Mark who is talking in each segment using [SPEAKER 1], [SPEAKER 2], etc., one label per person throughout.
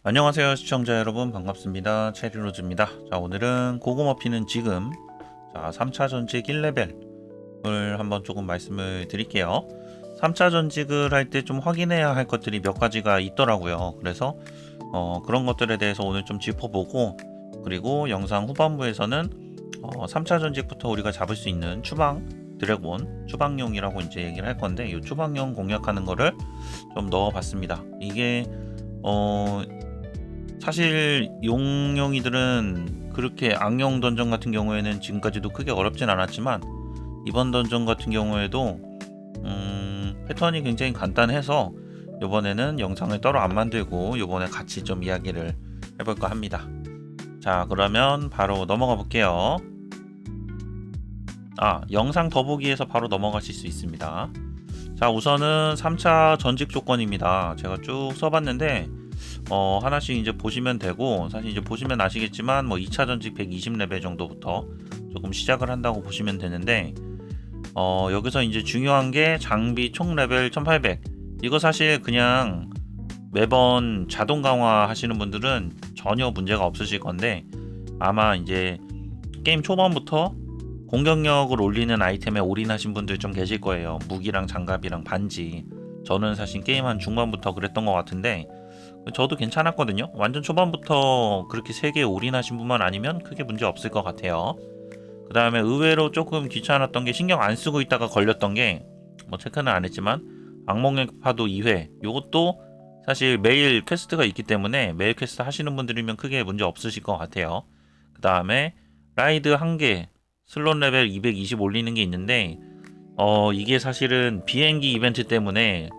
[SPEAKER 1] 안녕하세요 시청자 여러분, 반갑습니다. 체리로즈입니다. 자, 오늘은 고구마피는 지금 3차 전직 1레벨을 한번 조금 말씀을 드릴게요. 3차 전직을 할 때 좀 확인해야 할 것들이 몇 가지가 있더라고요. 그래서 그런 것들에 대해서 오늘 좀 짚어보고, 그리고 영상 후반부에서는 3차 전직부터 우리가 잡을 수 있는 추방 드래곤, 추방용이라고 이제 얘기를 할 건데, 이 추방용 공략하는 거를 좀 넣어봤습니다. 이게 사실 용용이들은 그렇게 악령 던전 같은 경우에는 지금까지도 크게 어렵진 않았지만, 이번 던전 같은 경우에도 패턴이 굉장히 간단해서 이번에는 영상을 따로 안 만들고 이번에 같이 좀 이야기를 해볼까 합니다. 자, 그러면 바로 넘어가 볼게요. 영상 더보기에서 바로 넘어가실 수 있습니다. 자, 우선은 3차 전직 조건입니다. 제가 쭉 써봤는데 하나씩 이제 보시면 되고, 사실 이제 보시면 아시겠지만 2차 전직 120레벨 정도부터 조금 시작을 한다고 보시면 되는데, 여기서 이제 중요한 게 장비 총 레벨 1800. 이거 사실 그냥 매번 자동 강화 하시는 분들은 전혀 문제가 없으실 건데, 아마 이제 게임 초반부터 공격력을 올리는 아이템에 올인하신 분들 좀 계실 거예요. 무기랑 장갑이랑 반지. 저는 사실 게임 한 중반부터 그랬던 것 같은데, 저도 괜찮았거든요. 완전 초반부터 그렇게 3개에 올인하신 분만 아니면 크게 문제 없을 것 같아요. 그 다음에 의외로 조금 귀찮았던 게, 신경 안 쓰고 있다가 걸렸던 게, 체크는 안 했지만 악몽의 파도 2회, 요것도 사실 매일 퀘스트가 있기 때문에 매일 퀘스트 하시는 분들이면 크게 문제 없으실 것 같아요. 그 다음에 라이드 1개 슬롯 레벨 220 올리는 게 있는데, 이게 사실은 비행기 이벤트 때문에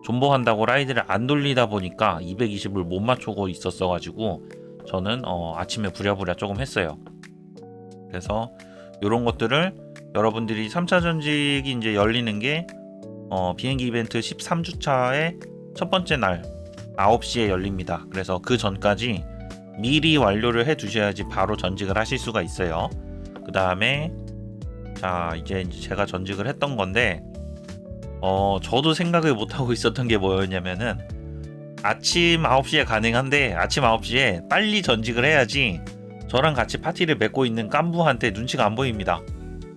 [SPEAKER 1] 존버한다고 라이드를 안 돌리다 보니까 220을 못 맞추고 있었어가지고 저는 아침에 부랴부랴 조금 했어요. 그래서 이런 것들을 여러분들이 3차 전직이 이제 열리는 게 비행기 이벤트 13주차의 첫 번째 날 9시에 열립니다. 그래서 그 전까지 미리 완료를 해 두셔야지 바로 전직을 하실 수가 있어요. 그 다음에 이제 제가 전직을 했던 건데, 저도 생각을 못하고 있었던 게 뭐였냐면은, 아침 9시에 가능한데 아침 9시에 빨리 전직을 해야지 저랑 같이 파티를 맺고 있는 깐부한테 눈치가 안 보입니다.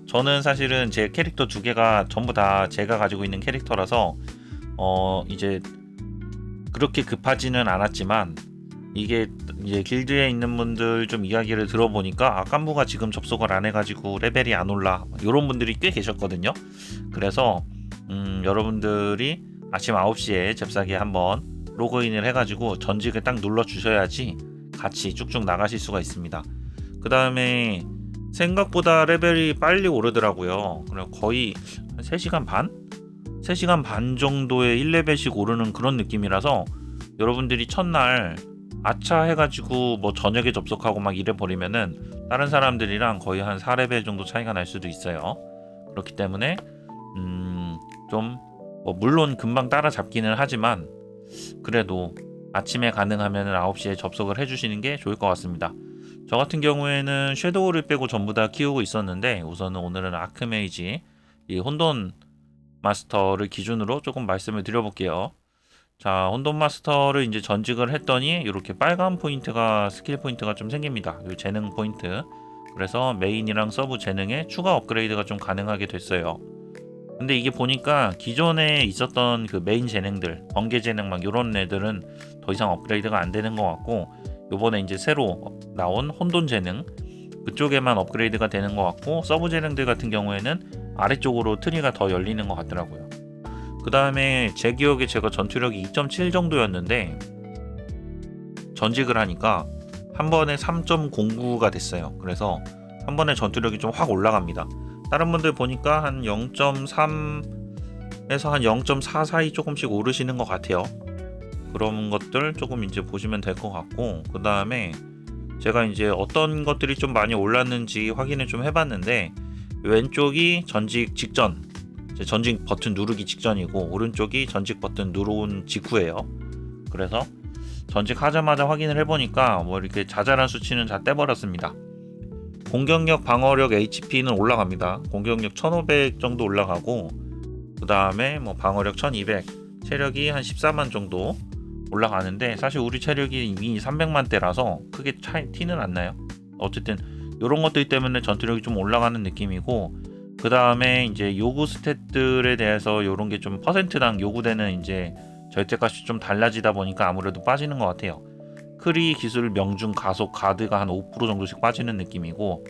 [SPEAKER 1] 저는 사실은 제 캐릭터 2개가 전부 다 제가 가지고 있는 캐릭터라서 이제 그렇게 급하지는 않았지만, 이게 이제 길드에 있는 분들 좀 이야기를 들어보니까 깐부가 지금 접속을 안 해가지고 레벨이 안 올라, 이런 분들이 꽤 계셨거든요. 그래서 여러분들이 아침 9시에 잽싸게 한번 로그인을 해가지고 전직을 딱 눌러 주셔야지 같이 쭉쭉 나가실 수가 있습니다. 그 다음에 생각보다 레벨이 빨리 오르더라고요. 그럼 거의 3시간 반? 3시간 반 정도의 1레벨씩 오르는 그런 느낌이라서, 여러분들이 첫날 아차 해가지고 저녁에 접속하고 막 이래 버리면은 다른 사람들이랑 거의 한 4레벨 정도 차이가 날 수도 있어요. 그렇기 때문에 좀 물론 금방 따라잡기는 하지만, 그래도 아침에 가능하면 9시에 접속을 해주시는 게 좋을 것 같습니다. 저 같은 경우에는 섀도우를 빼고 전부 다 키우고 있었는데, 우선은 오늘은 아크메이지 이 혼돈 마스터를 기준으로 조금 말씀을 드려볼게요. 자, 혼돈 마스터를 이제 전직을 했더니 이렇게 빨간 포인트가, 스킬 포인트가 좀 생깁니다. 이 재능 포인트. 그래서 메인이랑 서브 재능에 추가 업그레이드가 좀 가능하게 됐어요. 근데 이게 보니까 기존에 있었던 그 메인 재능들, 번개 재능 막 요런 애들은 더 이상 업그레이드가 안 되는 것 같고, 요번에 이제 새로 나온 혼돈 재능 그쪽에만 업그레이드가 되는 것 같고, 서브 재능들 같은 경우에는 아래쪽으로 트리가 더 열리는 것 같더라고요. 그 다음에 제 기억에 제가 전투력이 2.7 정도였는데 전직을 하니까 한 번에 3.09가 됐어요. 그래서 한 번에 전투력이 좀 확 올라갑니다. 다른 분들 보니까 한 0.3에서 한 0.4 사이 조금씩 오르시는 것 같아요. 그런 것들 조금 이제 보시면 될 것 같고, 그 다음에 제가 이제 어떤 것들이 좀 많이 올랐는지 확인을 좀 해봤는데, 왼쪽이 전직 직전, 전직 버튼 누르기 직전이고, 오른쪽이 전직 버튼 누른 직후예요. 그래서 전직하자마자 확인을 해보니까 이렇게 자잘한 수치는 다 떼버렸습니다. 공격력, 방어력, HP는 올라갑니다. 공격력 1500 정도 올라가고, 그 다음에 방어력 1200, 체력이 한 14만 정도 올라가는데 사실 우리 체력이 이미 300만대라서 크게 티는 안 나요. 어쨌든 이런 것들 때문에 전투력이 좀 올라가는 느낌이고, 그 다음에 이제 요구 스탯들에 대해서 이런 게 좀 퍼센트당 요구되는 이제 절대값이 좀 달라지다 보니까 아무래도 빠지는 것 같아요. 크리 기술 명중 가속 가드가 한 5% 정도씩 빠지는 느낌이고,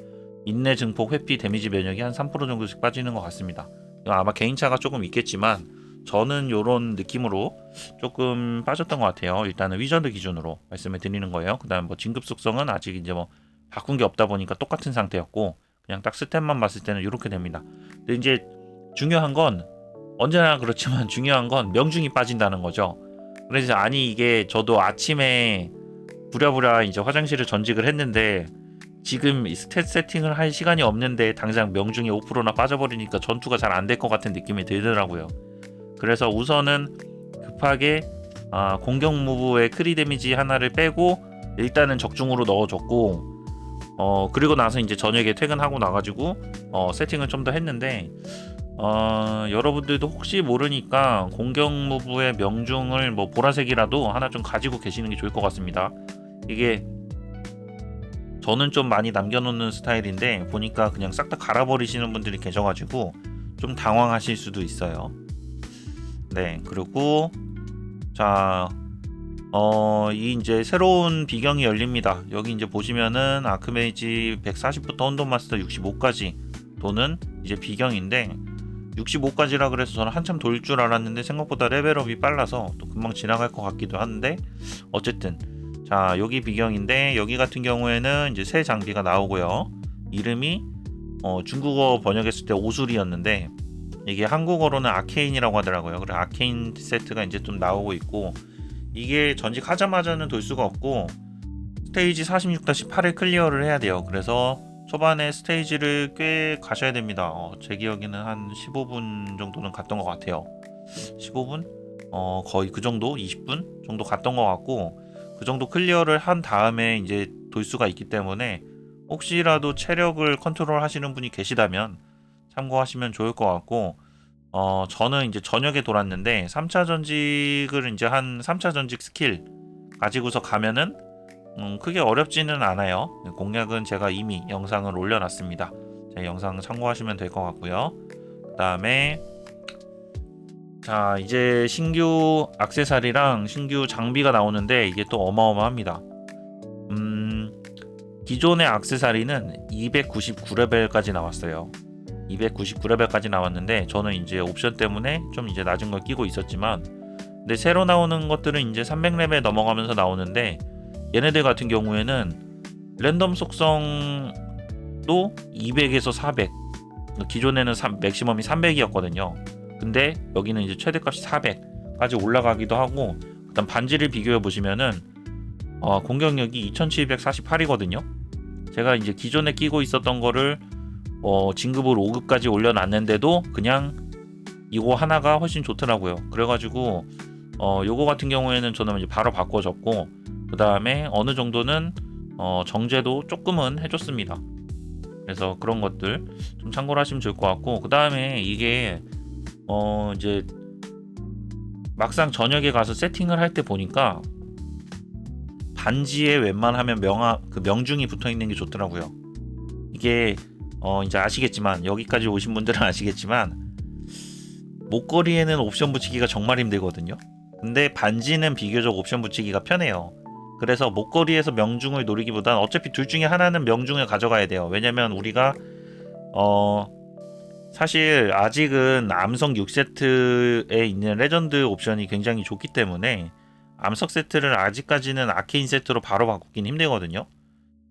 [SPEAKER 1] 인내 증폭 회피 데미지 면역이 한 3% 정도씩 빠지는 것 같습니다. 이거 아마 개인차가 조금 있겠지만 저는 이런 느낌으로 조금 빠졌던 것 같아요. 일단은 위저드 기준으로 말씀을 드리는 거예요. 그 다음 뭐 진급 속성은 아직 이제 뭐 바꾼 게 없다 보니까 똑같은 상태였고, 그냥 딱 스탯만 봤을 때는 이렇게 됩니다. 근데 이제 중요한 건, 언제나 그렇지만 중요한 건 명중이 빠진다는 거죠. 그래서 아니 이게 저도 아침에 부랴부랴 이제 화장실을 전직을 했는데 지금 스탯 세팅을 할 시간이 없는데 당장 명중이 5%나 빠져버리니까 전투가 잘 안 될 것 같은 느낌이 들더라고요. 그래서 우선은 급하게 공격 무브의 크리 데미지 하나를 빼고 일단은 적중으로 넣어줬고, 그리고 나서 이제 저녁에 퇴근하고 나가지고 세팅을 좀 더 했는데, 여러분들도 혹시 모르니까 공격 무브의 명중을 뭐 보라색이라도 하나 좀 가지고 계시는 게 좋을 것 같습니다. 이게 저는 좀 많이 남겨놓는 스타일인데 보니까 그냥 싹 다 갈아버리시는 분들이 계셔가지고 좀 당황하실 수도 있어요. 네, 그리고 자, 이 이제 새로운 비경이 열립니다. 여기 이제 보시면은 아크메이지 140부터 혼돈마스터 65까지 도는 이제 비경인데, 65까지라 그래서 저는 한참 돌 줄 알았는데 생각보다 레벨업이 빨라서 또 금방 지나갈 것 같기도 한데, 어쨌든 자, 여기 비경인데 여기 같은 경우에는 이제 새 장비가 나오고요. 이름이 중국어 번역했을 때 오술이었는데 이게 한국어로는 아케인이라고 하더라고요. 그래 아케인 세트가 이제 좀 나오고 있고, 이게 전직하자마자는 돌 수가 없고 스테이지 46-8을 클리어를 해야 돼요. 그래서 초반에 스테이지를 꽤 가셔야 됩니다. 제 기억에는 한 15분 정도는 갔던 것 같아요. 15분? 거의 그 정도? 20분 정도 갔던 것 같고, 그 정도 클리어를 한 다음에 이제 돌 수가 있기 때문에 혹시라도 체력을 컨트롤 하시는 분이 계시다면 참고하시면 좋을 것 같고, 저는 이제 저녁에 돌았는데 3차 전직을 이제 한 3차 전직 스킬 가지고서 가면은 크게 어렵지는 않아요. 공략은 제가 이미 영상을 올려놨습니다. 제 영상 참고하시면 될 것 같고요. 그 다음에 자, 이제 신규 액세서리랑 신규 장비가 나오는데 이게 또 어마어마합니다. 기존의 액세서리는 299레벨까지 나왔어요. 299레벨까지 나왔는데 저는 이제 옵션 때문에 좀 이제 낮은 걸 끼고 있었지만, 근데 새로 나오는 것들은 이제 300레벨 넘어가면서 나오는데, 얘네들 같은 경우에는 랜덤 속성도 200에서 400, 기존에는 맥시멈이 300이었거든요. 근데 여기는 이제 최대값이 400까지 올라가기도 하고, 일단 반지를 비교해 보시면은 공격력이 2748이거든요. 제가 이제 기존에 끼고 있었던 거를 진급을 5급까지 올려놨는데도 그냥 이거 하나가 훨씬 좋더라고요. 그래가지고 요거 같은 경우에는 저는 이제 바로 바꿔줬고, 그 다음에 어느 정도는 정제도 조금은 해줬습니다. 그래서 그런 것들 좀 참고를 하시면 좋을 것 같고, 그 다음에 이게 이제 막상 저녁에 가서 세팅을 할 때 보니까 반지에 웬만하면 명중이 붙어 있는 게 좋더라고요. 이게 이제 아시겠지만, 여기까지 오신 분들은 아시겠지만 목걸이에는 옵션 붙이기가 정말 힘들거든요. 근데 반지는 비교적 옵션 붙이기가 편해요. 그래서 목걸이에서 명중을 노리기보단 어차피 둘 중에 하나는 명중을 가져가야 돼요. 왜냐면 우리가 사실 아직은 암석 6세트에 있는 레전드 옵션이 굉장히 좋기 때문에 암석 세트를 아직까지는 아케인 세트로 바로 바꾸긴 힘들거든요.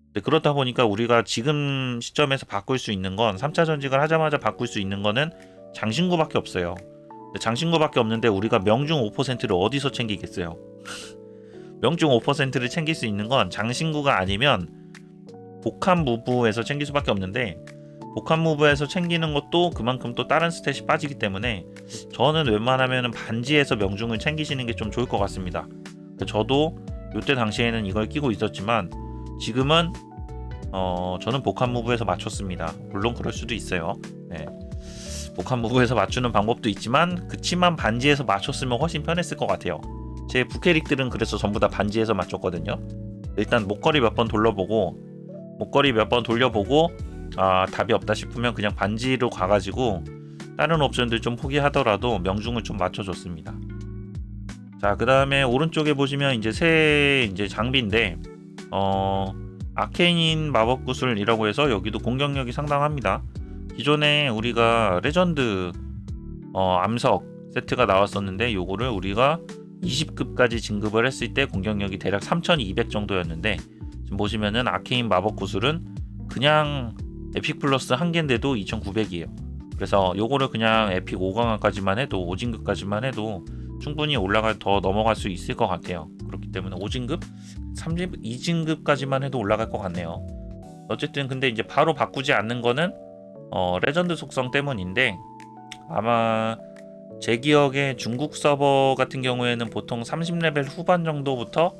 [SPEAKER 1] 근데 그렇다 보니까 우리가 지금 시점에서 바꿀 수 있는 건, 3차 전직을 하자마자 바꿀 수 있는 거는 장신구밖에 없어요. 근데 장신구밖에 없는데 우리가 명중 5%를 어디서 챙기겠어요? 명중 5%를 챙길 수 있는 건 장신구가 아니면 복합 무브에서 챙길 수밖에 없는데, 복합 무브에서 챙기는 것도 그만큼 또 다른 스탯이 빠지기 때문에 저는 웬만하면 반지에서 명중을 챙기시는 게 좀 좋을 것 같습니다. 저도 이때 당시에는 이걸 끼고 있었지만 지금은 저는 복합 무브에서 맞췄습니다. 물론 그럴 수도 있어요. 네. 복합 무브에서 맞추는 방법도 있지만, 그치만 반지에서 맞췄으면 훨씬 편했을 것 같아요. 제 부캐릭들은 그래서 전부 다 반지에서 맞췄거든요. 일단 목걸이 몇 번 돌려보고 답이 없다 싶으면 그냥 반지로 가가지고 다른 옵션들 좀 포기하더라도 명중을 좀 맞춰줬습니다. 자, 그 다음에 오른쪽에 보시면 이제 새 이제 장비인데 아케인 마법 구슬이라고 해서 여기도 공격력이 상당합니다. 기존에 우리가 레전드 암석 세트가 나왔었는데 요거를 우리가 20급까지 진급을 했을 때 공격력이 대략 3200 정도였는데 지금 보시면은 아케인 마법 구슬은 그냥 에픽 플러스 한 개인데도 2900이에요. 그래서 요거를 그냥 에픽 5강화까지만 해도 5진급까지만 해도 충분히 더 넘어갈 수 있을 것 같아요. 그렇기 때문에 5진급, 2진급까지만 해도 올라갈 것 같네요. 어쨌든 근데 이제 바로 바꾸지 않는 거는 레전드 속성 때문인데 아마 제 기억에 중국 서버 같은 경우에는 보통 30레벨 후반 정도부터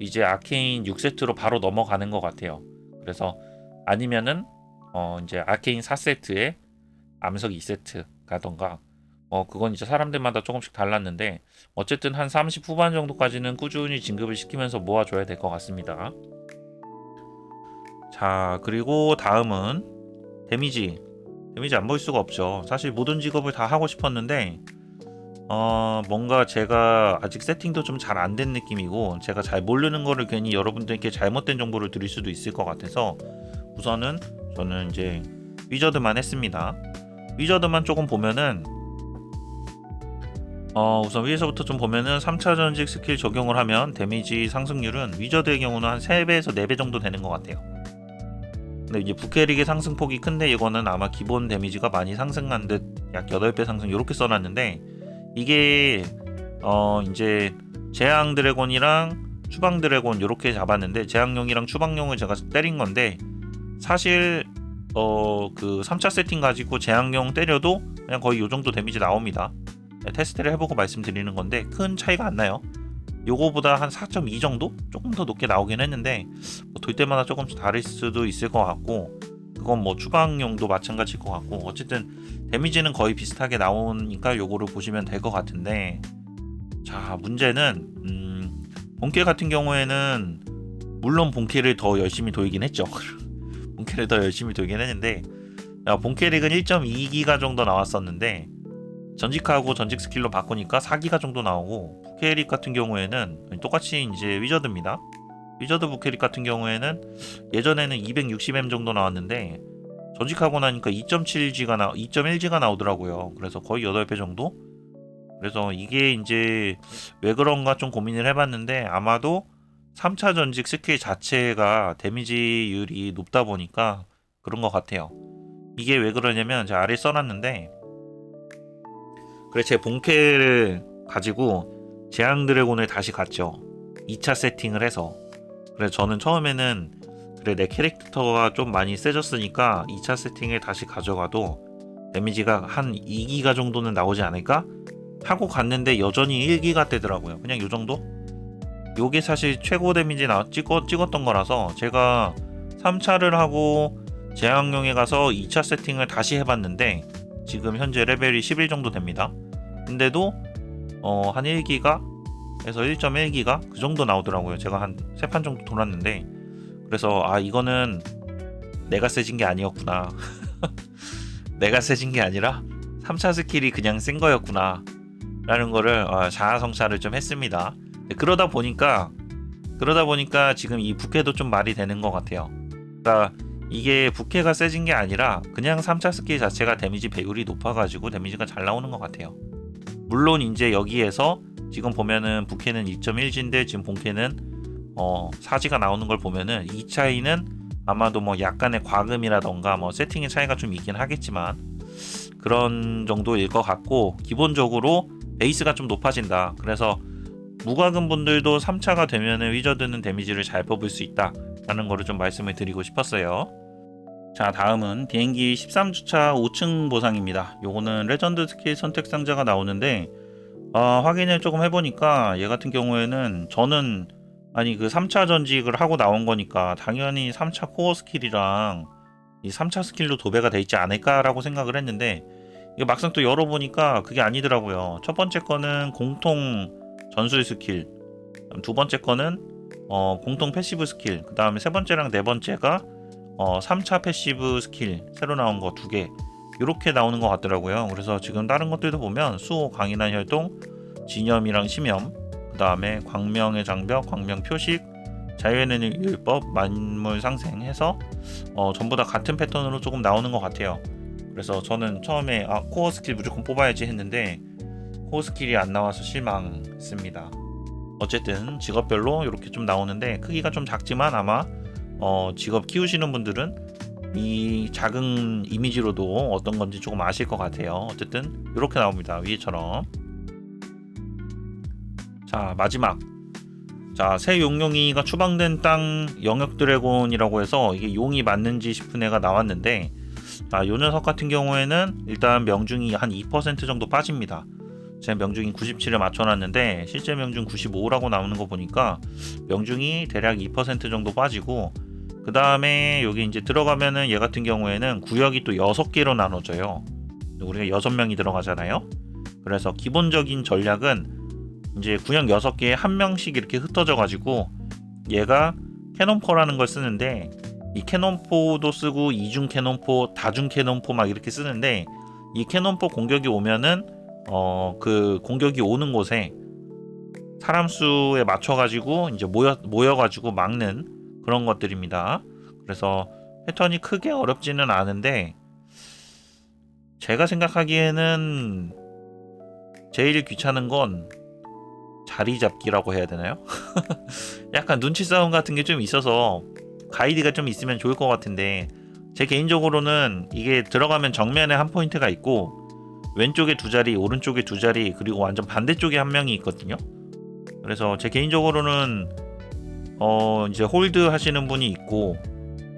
[SPEAKER 1] 이제 아케인 6세트로 바로 넘어가는 것 같아요. 그래서 아니면은 이제 아케인 4세트에 암석 2세트 가던가 그건 이제 사람들마다 조금씩 달랐는데 어쨌든 한 30 후반 정도까지는 꾸준히 진급을 시키면서 모아줘야 될 것 같습니다. 자, 그리고 다음은 데미지 안 보일 수가 없죠. 사실 모든 직업을 다 하고 싶었는데 뭔가 제가 아직 세팅도 좀 잘 안 된 느낌이고 제가 잘 모르는 거를 괜히 여러분들께 잘못된 정보를 드릴 수도 있을 것 같아서 우선은 저는 이제 위저드만 했습니다. 위저드만 조금 보면은 우선 위에서부터 좀 보면은 3차 전직 스킬 적용을 하면 데미지 상승률은 위저드의 경우는 한 3배에서 4배 정도 되는 것 같아요. 근데 이제 부캐릭의 상승폭이 큰데 이거는 아마 기본 데미지가 많이 상승한 듯 약 8배 상승 이렇게 써놨는데 이게 이제 재앙 드래곤이랑 추방 드래곤 이렇게 잡았는데 재앙용이랑 추방용을 제가 때린 건데 사실 그 3차 세팅 가지고 재앙용 때려도 그냥 거의 요 정도 데미지 나옵니다. 테스트를 해보고 말씀드리는 건데 큰 차이가 안 나요. 요거보다 한 4.2 정도? 조금 더 높게 나오긴 했는데 돌 때마다 조금씩 다를 수도 있을 것 같고 그건 뭐 추방용도 마찬가지일 것 같고 어쨌든 데미지는 거의 비슷하게 나오니까 요거를 보시면 될 것 같은데 자, 문제는 본캐 같은 경우에는 물론 본캐를 더 열심히 돌긴 했죠. 본캐를 더 열심히 돌긴 했는데 본캐릭은 1.2기가 정도 나왔었는데 전직하고 전직 스킬로 바꾸니까 4기가 정도 나오고 부캐릭 같은 경우에는 똑같이 이제 위저드입니다. 위저드 부캐릭 같은 경우에는 예전에는 260M 정도 나왔는데 전직하고 나니까 2.1G가 나오더라고요. 그래서 거의 8배 정도? 그래서 이게 이제 왜 그런가 좀 고민을 해봤는데 아마도 3차 전직 스킬 자체가 데미지율이 높다 보니까 그런 것 같아요. 이게 왜 그러냐면 제가 아래 써놨는데 그래 제 본캐를 가지고 재앙 드래곤을 다시 갔죠. 2차 세팅을 해서 그래서 저는 처음에는 그래 내 캐릭터가 좀 많이 세졌으니까 2차 세팅을 다시 가져가도 데미지가 한 2기가 정도는 나오지 않을까? 하고 갔는데 여전히 1기가 되더라고요. 그냥 요 정도? 요게 사실 최고 데미지 찍었던 거라서 제가 3차를 하고 재앙용에 가서 2차 세팅을 다시 해봤는데 지금 현재 레벨이 11 정도 됩니다. 근데도 한 1기가 에서 1.1기가 그 정도 나오더라고요. 제가 한 3판 정도 돌았는데 그래서 이거는 내가 세진 게 아니었구나. 내가 세진 게 아니라 3차 스킬이 그냥 센 거였구나 라는 거를 자아성찰을 좀 했습니다. 그러다 보니까 지금 이 부캐도 좀 말이 되는 것 같아요. 그러니까 이게 부캐가 세진 게 아니라 그냥 3차 스킬 자체가 데미지 배율이 높아가지고 데미지가 잘 나오는 것 같아요. 물론 이제 여기에서 지금 보면은 부캐는 2.1G인데 지금 본캐는 4G가 나오는 걸 보면은 이 차이는 아마도 뭐 약간의 과금이라던가 뭐 세팅의 차이가 좀 있긴 하겠지만 그런 정도일 것 같고 기본적으로 베이스가 좀 높아진다. 그래서 무과금 분들도 3차가 되면은 위저드는 데미지를 잘 뽑을 수 있다 라는 거를 좀 말씀을 드리고 싶었어요. 자, 다음은 비행기 13주차 5층 보상입니다. 요거는 레전드 스킬 선택 상자가 나오는데 확인을 조금 해보니까 얘 같은 경우에는 저는 그 3차 전직을 하고 나온 거니까 당연히 3차 코어 스킬이랑 이 3차 스킬로 도배가 돼 있지 않을까 라고 생각을 했는데 이거 막상 또 열어보니까 그게 아니더라고요. 첫 번째 거는 공통 전술 스킬, 두 번째 거는 공통 패시브 스킬, 그 다음에 세 번째랑 네 번째가 3차 패시브 스킬 새로 나온 거 2개 이렇게 나오는 것 같더라고요. 그래서 지금 다른 것들도 보면 수호, 강인한 혈통, 진염이랑 심염, 그 다음에 광명의 장벽, 광명 표식, 자유의 율법, 만물 상생해서 전부 다 같은 패턴으로 조금 나오는 것 같아요. 그래서 저는 처음에 코어 스킬 무조건 뽑아야지 했는데 코어 스킬이 안 나와서 실망했습니다. 어쨌든 직업별로 이렇게 좀 나오는데 크기가 좀 작지만 아마 직업 키우시는 분들은 이 작은 이미지로도 어떤 건지 조금 아실 것 같아요. 어쨌든 이렇게 나옵니다. 위에처럼. 자, 마지막. 자, 새 용룡이가 추방된 땅 영역 드래곤이라고 해서 이게 용이 맞는지 싶은 애가 나왔는데, 요 녀석 같은 경우에는 일단 명중이 한 2% 정도 빠집니다. 제 명중이 97에 맞춰놨는데 실제 명중 95라고 나오는 거 보니까 명중이 대략 2% 정도 빠지고, 그 다음에 여기 이제 들어가면은 얘 같은 경우에는 구역이 또 6개로 나눠져요. 우리가 6명이 들어가잖아요. 그래서 기본적인 전략은 이제 구역 6개에 한 명씩 이렇게 흩어져 가지고 얘가 캐논포라는 걸 쓰는데, 이 캐논포도 쓰고 이중 캐논포, 다중 캐논포 막 이렇게 쓰는데, 이 캐논포 공격이 오면은 그 공격이 오는 곳에 사람 수에 맞춰 가지고 이제 모여 가지고 막는 그런 것들입니다. 그래서 패턴이 크게 어렵지는 않은데 제가 생각하기에는 제일 귀찮은 건 자리 잡기라고 해야 되나요? 약간 눈치 싸움 같은 게 좀 있어서 가이드가 좀 있으면 좋을 것 같은데, 제 개인적으로는 이게 들어가면 정면에 한 포인트가 있고 왼쪽에 2자리, 오른쪽에 2자리, 그리고 완전 반대쪽에 한 명이 있거든요. 그래서 제 개인적으로는 이제 홀드 하시는 분이 있고,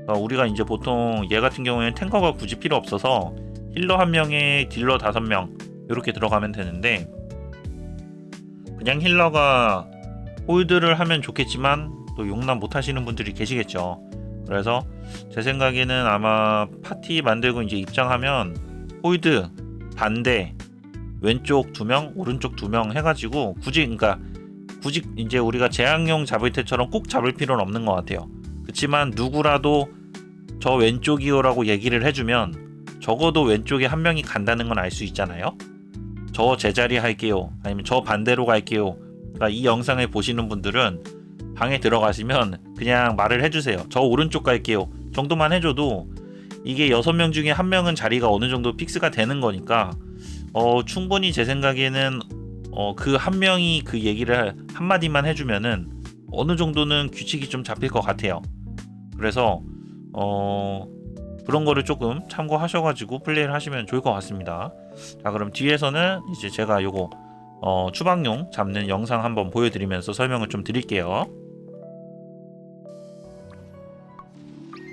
[SPEAKER 1] 우리가 이제 보통 얘 같은 경우에는 탱커가 굳이 필요 없어서 힐러 1명에 딜러 5명 이렇게 들어가면 되는데, 그냥 힐러가 홀드를 하면 좋겠지만 또 용납 못 하시는 분들이 계시겠죠. 그래서 제 생각에는 아마 파티 만들고 이제 입장하면 홀드, 반대, 왼쪽 2명, 오른쪽 2명 해가지고 굳이 이제 우리가 제왕용 잡을 때처럼 꼭 잡을 필요는 없는 것 같아요. 그렇지만 누구라도 저 왼쪽이요라고 얘기를 해주면 적어도 왼쪽에 한 명이 간다는 건 알 수 있잖아요. 저 제자리 할게요, 아니면 저 반대로 갈게요. 그러니까 이 영상을 보시는 분들은 방에 들어가시면 그냥 말을 해주세요. 저 오른쪽 갈게요 정도만 해줘도 이게 6명 중에 1명은 자리가 어느 정도 픽스가 되는 거니까 충분히 제 생각에는 그 1명이 그 얘기를 한마디만 해주면은 어느 정도는 규칙이 좀 잡힐 것 같아요. 그래서 그런 거를 조금 참고하셔가지고 플레이를 하시면 좋을 것 같습니다. 자, 그럼 뒤에서는 이제 제가 요거 추방용 잡는 영상 한번 보여드리면서 설명을 좀 드릴게요.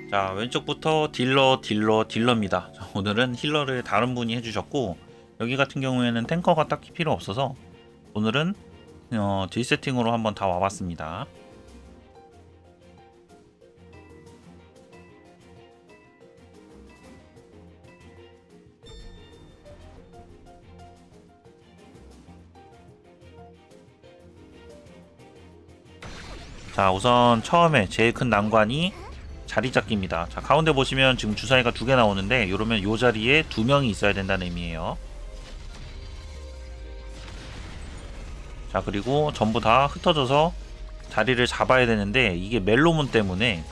[SPEAKER 1] 자, 왼쪽부터 딜러입니다. 자, 오늘은 힐러를 다른 분이 해주셨고, 여기 같은 경우에는 탱커가 딱히 필요 없어서 오늘은 딜 세팅으로 한번 다 와봤습니다. 자, 우선 처음에 제일 큰 난관이 자리 잡기입니다. 자, 가운데 보시면 지금 주사위가 2개 나오는데, 이러면 요 자리에 2명이 있어야 된다는 의미예요. 자, 그리고 전부 다 흩어져서 자리를 잡아야 되는데, 이게 멜로문 때문에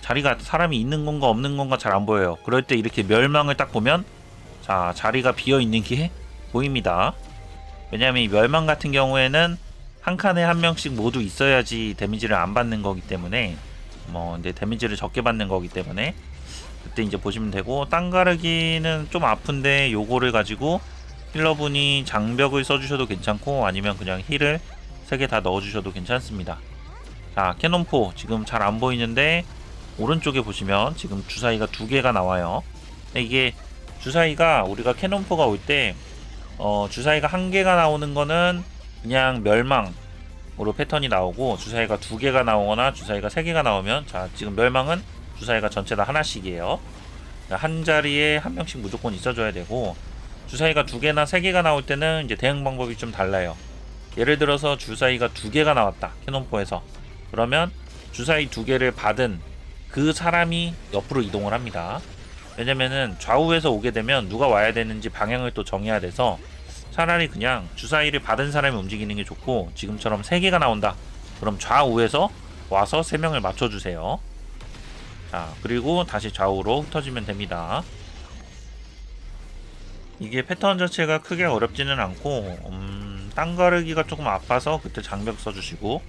[SPEAKER 1] 자리가 사람이 있는 건가 없는 건가 잘 안 보여요. 그럴 때 이렇게 멸망을 딱 보면 자, 자리가 비어 있는 게 보입니다. 왜냐하면 이 멸망 같은 경우에는 한 칸에 한 명씩 모두 있어야지 데미지를 안 받는 거기 때문에, 근데 데미지를 적게 받는 거기 때문에 그때 이제 보시면 되고, 땅 가르기는 좀 아픈데 요거를 가지고 힐러분이 장벽을 써주셔도 괜찮고 아니면 그냥 힐을 3개 다 넣어주셔도 괜찮습니다. 자, 캐논포 지금 잘 안 보이는데 오른쪽에 보시면 지금 주사위가 2개가 나와요. 이게 주사위가 우리가 캐논포가 올 때 주사위가 1개가 나오는 거는 그냥 멸망으로 패턴이 나오고, 주사위가 2개가 나오거나 주사위가 3개가 나오면, 자, 지금 멸망은 주사위가 전체 다 하나씩이에요. 한 자리에 한 명씩 무조건 있어줘야 되고, 주사위가 2개나 3개가 나올 때는 이제 대응 방법이 좀 달라요. 예를 들어서 주사위가 2개가 나왔다. 캐논포에서. 그러면 주사위 2개를 받은 그 사람이 옆으로 이동을 합니다. 왜냐면은 좌우에서 오게 되면 누가 와야 되는지 방향을 또 정해야 돼서 차라리 그냥 주사위를 받은 사람이 움직이는 게 좋고, 지금처럼 3개가 나온다. 그럼 좌우에서 와서 3명을 맞춰주세요. 자, 그리고 다시 좌우로 흩어지면 됩니다. 이게 패턴 자체가 크게 어렵지는 않고, 땅가르기가 조금 아파서 그때 장벽 써주시고,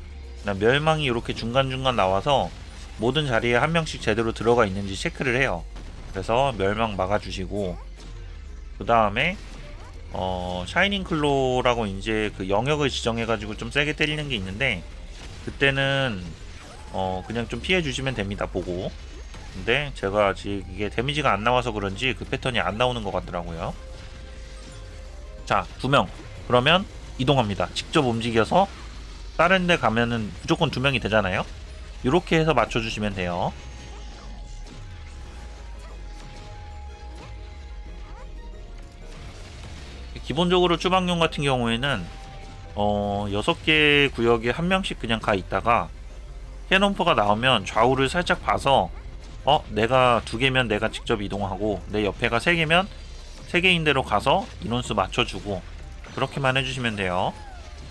[SPEAKER 1] 멸망이 이렇게 중간중간 나와서 모든 자리에 한 명씩 제대로 들어가 있는지 체크를 해요. 그래서 멸망 막아주시고, 그 다음에 샤이닝 클로라고 이제 그 영역을 지정해가지고 좀 세게 때리는 게 있는데, 그때는 그냥 좀 피해 주시면 됩니다. 보고. 근데 제가 아직 이게 데미지가 안 나와서 그런지 그 패턴이 안 나오는 것 같더라고요. 자, 2명. 그러면 이동합니다. 직접 움직여서 다른 데 가면은 무조건 2명이 되잖아요. 이렇게 해서 맞춰주시면 돼요. 기본적으로 추방용 같은 경우에는 6개 구역에 한 명씩 그냥 가 있다가 캐논포가 나오면 좌우를 살짝 봐서 내가 2개면 내가 직접 이동하고, 내 옆에가 3개면 3개인 대로 가서 인원수 맞춰주고, 그렇게만 해주시면 돼요.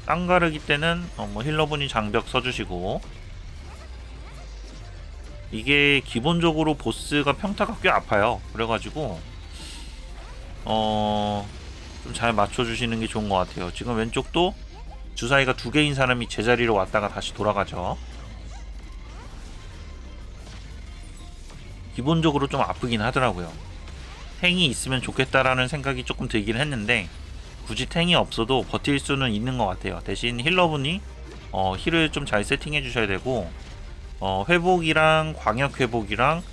[SPEAKER 1] 땅가르기 때는 뭐 힐러분이 장벽 써주시고, 이게 기본적으로 보스가 평타가 꽤 아파요. 그래가지고 좀 잘 맞춰주시는 게 좋은 것 같아요. 지금 왼쪽도 주사위가 2개인 사람이 제자리로 왔다가 다시 돌아가죠. 기본적으로 좀 아프긴 하더라고요. 탱이 있으면 좋겠다라는 생각이 조금 들긴 했는데, 굳이 탱이 없어도 버틸 수는 있는 것 같아요. 대신 힐러분이 힐을 좀 잘 세팅해 주셔야 되고, 회복이랑 광역 회복이랑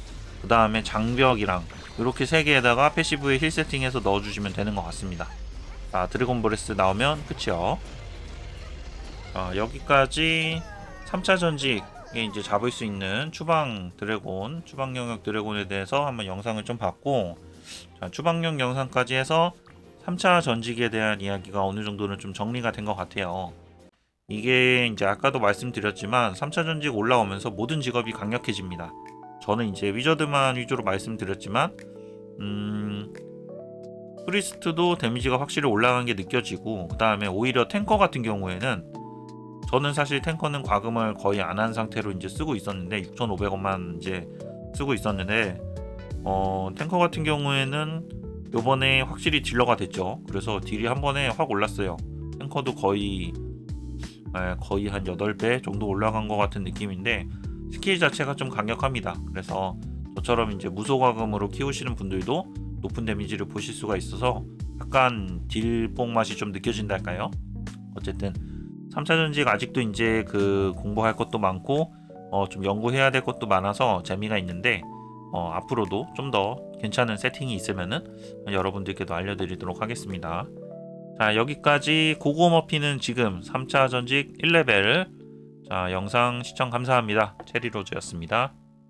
[SPEAKER 1] 그 다음에 장벽이랑 이렇게 3개에다가 패시브에 힐 세팅해서 넣어주시면 되는 것 같습니다. 자, 드래곤 브레스 나오면 끝이요. 여기까지 3차 전직에 이제 잡을 수 있는 추방 드래곤, 추방 영역 드래곤에 대해서 한번 영상을 좀 봤고, 자, 추방용 영상까지 해서 3차 전직에 대한 이야기가 어느 정도는 좀 정리가 된 것 같아요. 이게 이제 아까도 말씀드렸지만 3차 전직 올라오면서 모든 직업이 강력해집니다. 저는 이제 위저드만 위주로 말씀드렸지만 프리스트도 데미지가 확실히 올라간 게 느껴지고, 그 다음에 오히려 탱커 같은 경우에는, 저는 사실 탱커는 과금을 거의 안 한 상태로 이제 쓰고 있었는데 6,500원만 이제 쓰고 있었는데, 탱커 같은 경우에는 요번에 확실히 딜러가 됐죠. 그래서 딜이 한 번에 확 올랐어요. 탱커도 거의 한 8배 정도 올라간 것 같은 느낌인데, 스킬 자체가 좀 강력합니다. 그래서 저처럼 이제 무소과금으로 키우시는 분들도 높은 데미지를 보실 수가 있어서 약간 딜뽕 맛이 좀 느껴진달까요? 어쨌든 3차 전직 아직도 이제 그 공부할 것도 많고 좀 연구해야 될 것도 많아서 재미가 있는데, 앞으로도 좀 더 괜찮은 세팅이 있으면은 여러분들께도 알려드리도록 하겠습니다. 자, 여기까지 고고머피는 지금 3차 전직 1레벨. 자, 영상 시청 감사합니다. 체리로즈였습니다.